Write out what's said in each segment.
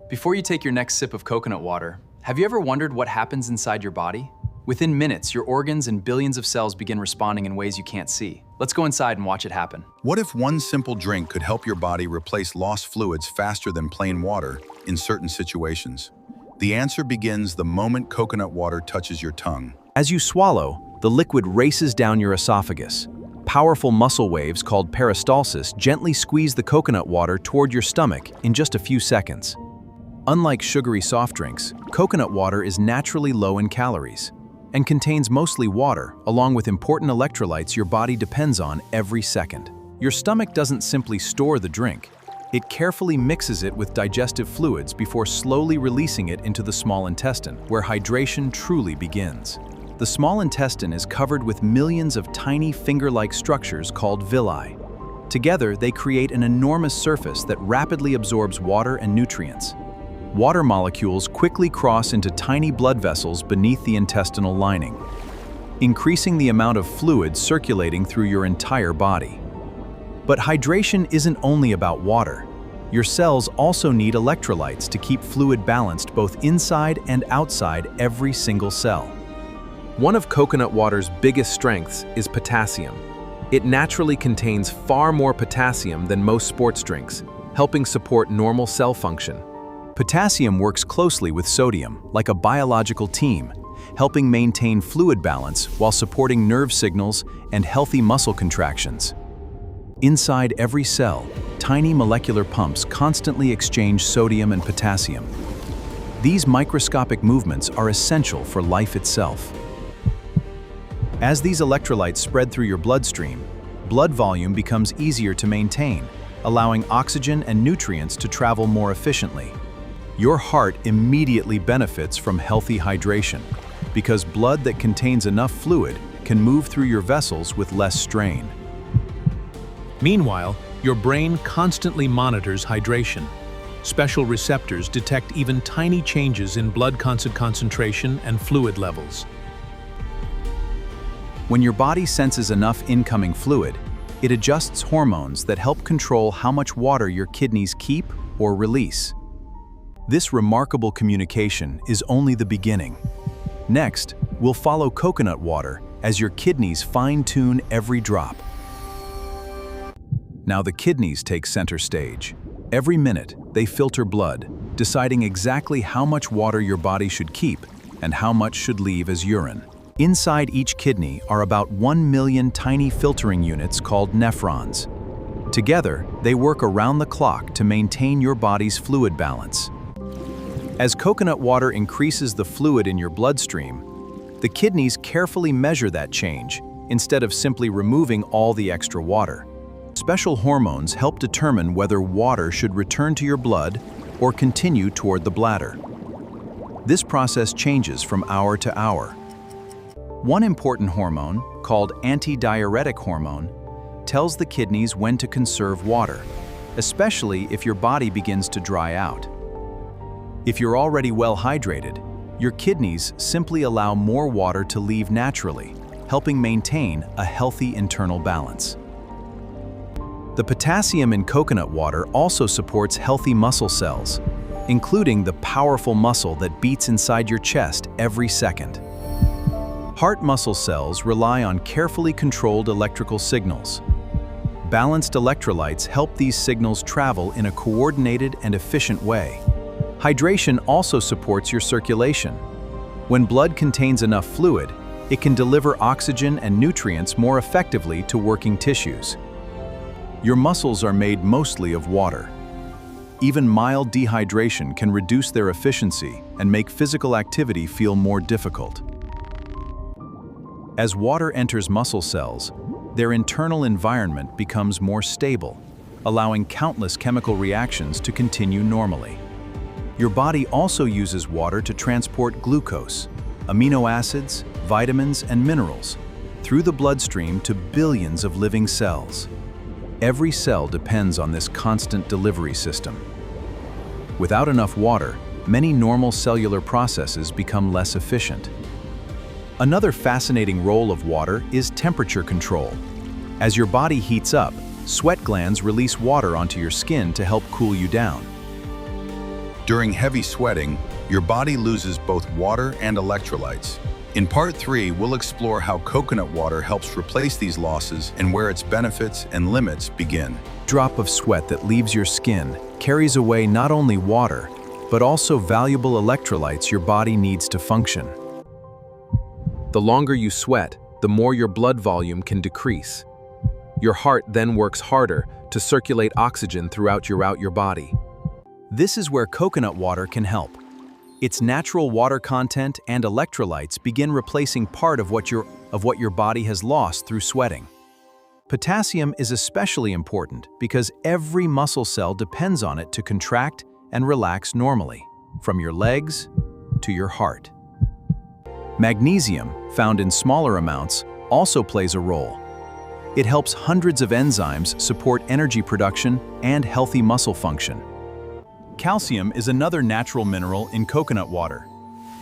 Before you take your next sip of coconut water, have you ever wondered what happens inside your body? Within minutes, your organs and billions of cells begin responding in ways you can't see. Let's go inside and watch it happen. What if one simple drink could help your body replace lost fluids faster than plain water in certain situations? The answer begins the moment coconut water touches your tongue. As you swallow, the liquid races down your esophagus. Powerful muscle waves called peristalsis gently squeeze the coconut water toward your stomach in just a few seconds. Unlike sugary soft drinks, coconut water is naturally low in calories and contains mostly water, along with important electrolytes your body depends on every second. Your stomach doesn't simply store the drink. It carefully mixes it with digestive fluids before slowly releasing it into the small intestine, where hydration truly begins. The small intestine is covered with millions of tiny finger-like structures called villi. Together, they create an enormous surface that rapidly absorbs water and nutrients. Water molecules quickly cross into tiny blood vessels beneath the intestinal lining, increasing the amount of fluid circulating through your entire body. But hydration isn't only about water. Your cells also need electrolytes to keep fluid balanced both inside and outside every single cell. One of coconut water's biggest strengths is potassium. It naturally contains far more potassium than most sports drinks, helping support normal cell function. Potassium works closely with sodium, like a biological team, helping maintain fluid balance while supporting nerve signals and healthy muscle contractions. Inside every cell, tiny molecular pumps constantly exchange sodium and potassium. These microscopic movements are essential for life itself. As these electrolytes spread through your bloodstream, blood volume becomes easier to maintain, allowing oxygen and nutrients to travel more efficiently. Your heart immediately benefits from healthy hydration, because blood that contains enough fluid can move through your vessels with less strain. Meanwhile, your brain constantly monitors hydration. Special receptors detect even tiny changes in blood concentration and fluid levels. When your body senses enough incoming fluid, it adjusts hormones that help control how much water your kidneys keep or release. This remarkable communication is only the beginning. Next, we'll follow coconut water as your kidneys fine-tune every drop. Now the kidneys take center stage. Every minute, they filter blood, deciding exactly how much water your body should keep and how much should leave as urine. Inside each kidney are about 1 million tiny filtering units called nephrons. Together, they work around the clock to maintain your body's fluid balance. As coconut water increases the fluid in your bloodstream, the kidneys carefully measure that change instead of simply removing all the extra water. Special hormones help determine whether water should return to your blood or continue toward the bladder. This process changes from hour to hour. One important hormone, called antidiuretic hormone, tells the kidneys when to conserve water, especially if your body begins to dry out. If you're already well hydrated, your kidneys simply allow more water to leave naturally, helping maintain a healthy internal balance. The potassium in coconut water also supports healthy muscle cells, including the powerful muscle that beats inside your chest every second. Heart muscle cells rely on carefully controlled electrical signals. Balanced electrolytes help these signals travel in a coordinated and efficient way. Hydration also supports your circulation. When blood contains enough fluid, it can deliver oxygen and nutrients more effectively to working tissues. Your muscles are made mostly of water. Even mild dehydration can reduce their efficiency and make physical activity feel more difficult. As water enters muscle cells, their internal environment becomes more stable, allowing countless chemical reactions to continue normally. Your body also uses water to transport glucose, amino acids, vitamins, and minerals through the bloodstream to billions of living cells. Every cell depends on this constant delivery system. Without enough water, many normal cellular processes become less efficient. Another fascinating role of water is temperature control. As your body heats up, sweat glands release water onto your skin to help cool you down. During heavy sweating, your body loses both water and electrolytes. In Part 3, we'll explore how coconut water helps replace these losses and where its benefits and limits begin. Drop of sweat that leaves your skin carries away not only water, but also valuable electrolytes your body needs to function. The longer you sweat, the more your blood volume can decrease. Your heart then works harder to circulate oxygen throughout your body. This is where coconut water can help. Its natural water content and electrolytes begin replacing part of what your body has lost through sweating. Potassium is especially important because every muscle cell depends on it to contract and relax normally, from your legs to your heart. Magnesium, found in smaller amounts, also plays a role. It helps hundreds of enzymes support energy production and healthy muscle function. Calcium is another natural mineral in coconut water.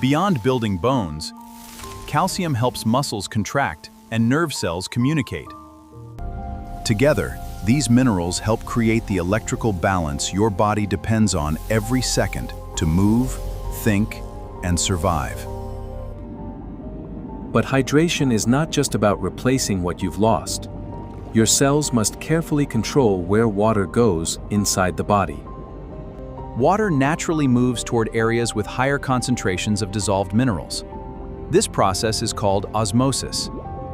Beyond building bones, calcium helps muscles contract and nerve cells communicate. Together, these minerals help create the electrical balance your body depends on every second to move, think, and survive. But hydration is not just about replacing what you've lost. Your cells must carefully control where water goes inside the body. Water naturally moves toward areas with higher concentrations of dissolved minerals. This process is called osmosis,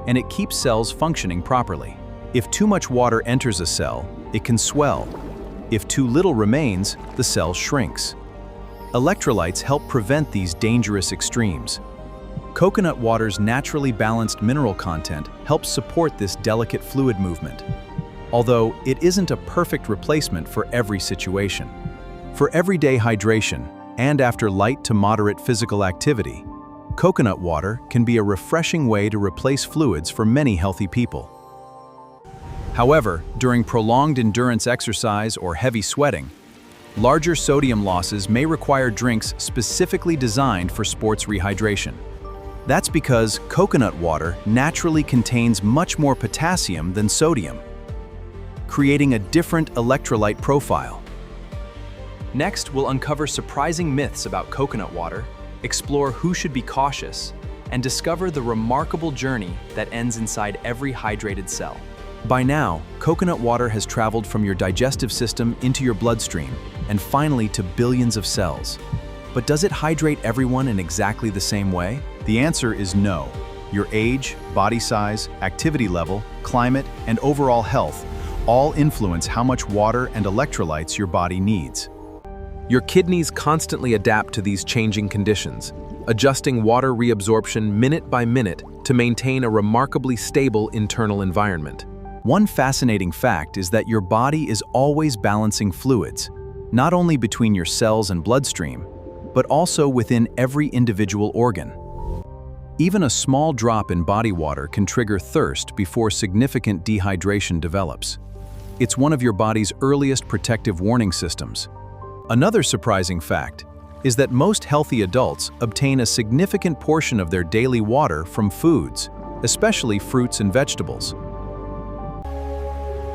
and it keeps cells functioning properly. If too much water enters a cell, it can swell. If too little remains, the cell shrinks. Electrolytes help prevent these dangerous extremes. Coconut water's naturally balanced mineral content helps support this delicate fluid movement, although it isn't a perfect replacement for every situation. For everyday hydration, and after light to moderate physical activity, coconut water can be a refreshing way to replace fluids for many healthy people. However, during prolonged endurance exercise or heavy sweating, larger sodium losses may require drinks specifically designed for sports rehydration. That's because coconut water naturally contains much more potassium than sodium, creating a different electrolyte profile. Next, we'll uncover surprising myths about coconut water, explore who should be cautious, and discover the remarkable journey that ends inside every hydrated cell. By now, coconut water has traveled from your digestive system into your bloodstream, and finally to billions of cells. But does it hydrate everyone in exactly the same way? The answer is no. Your age, body size, activity level, climate, and overall health all influence how much water and electrolytes your body needs. Your kidneys constantly adapt to these changing conditions, adjusting water reabsorption minute by minute to maintain a remarkably stable internal environment. One fascinating fact is that your body is always balancing fluids, not only between your cells and bloodstream, but also within every individual organ. Even a small drop in body water can trigger thirst before significant dehydration develops. It's one of your body's earliest protective warning systems. Another surprising fact is that most healthy adults obtain a significant portion of their daily water from foods, especially fruits and vegetables.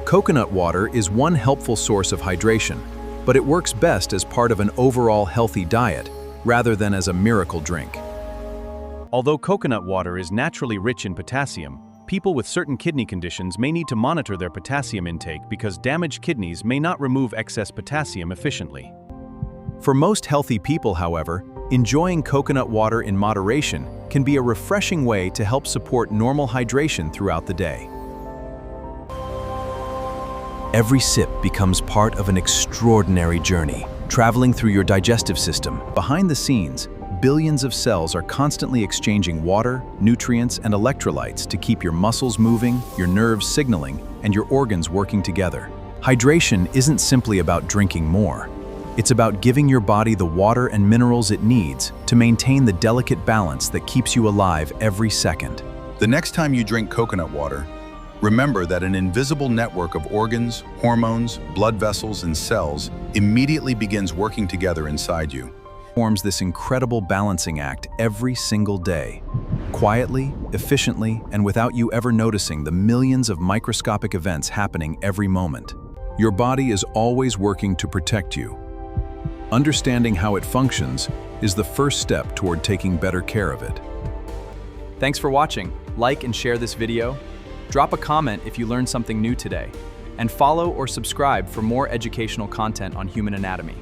Coconut water is one helpful source of hydration, but it works best as part of an overall healthy diet, rather than as a miracle drink. Although coconut water is naturally rich in potassium, people with certain kidney conditions may need to monitor their potassium intake because damaged kidneys may not remove excess potassium efficiently. For most healthy people, however, enjoying coconut water in moderation can be a refreshing way to help support normal hydration throughout the day. Every sip becomes part of an extraordinary journey, traveling through your digestive system. Behind the scenes, billions of cells are constantly exchanging water, nutrients, and electrolytes to keep your muscles moving, your nerves signaling, and your organs working together. Hydration isn't simply about drinking more. It's about giving your body the water and minerals it needs to maintain the delicate balance that keeps you alive every second. The next time you drink coconut water, remember that an invisible network of organs, hormones, blood vessels, and cells immediately begins working together inside you. Forms this incredible balancing act every single day, quietly, efficiently, and without you ever noticing the millions of microscopic events happening every moment. Your body is always working to protect you. Understanding how it functions is the first step toward taking better care of it. Thanks for watching. Like and share this video. Drop a comment if you learned something new today. And follow or subscribe for more educational content on human anatomy.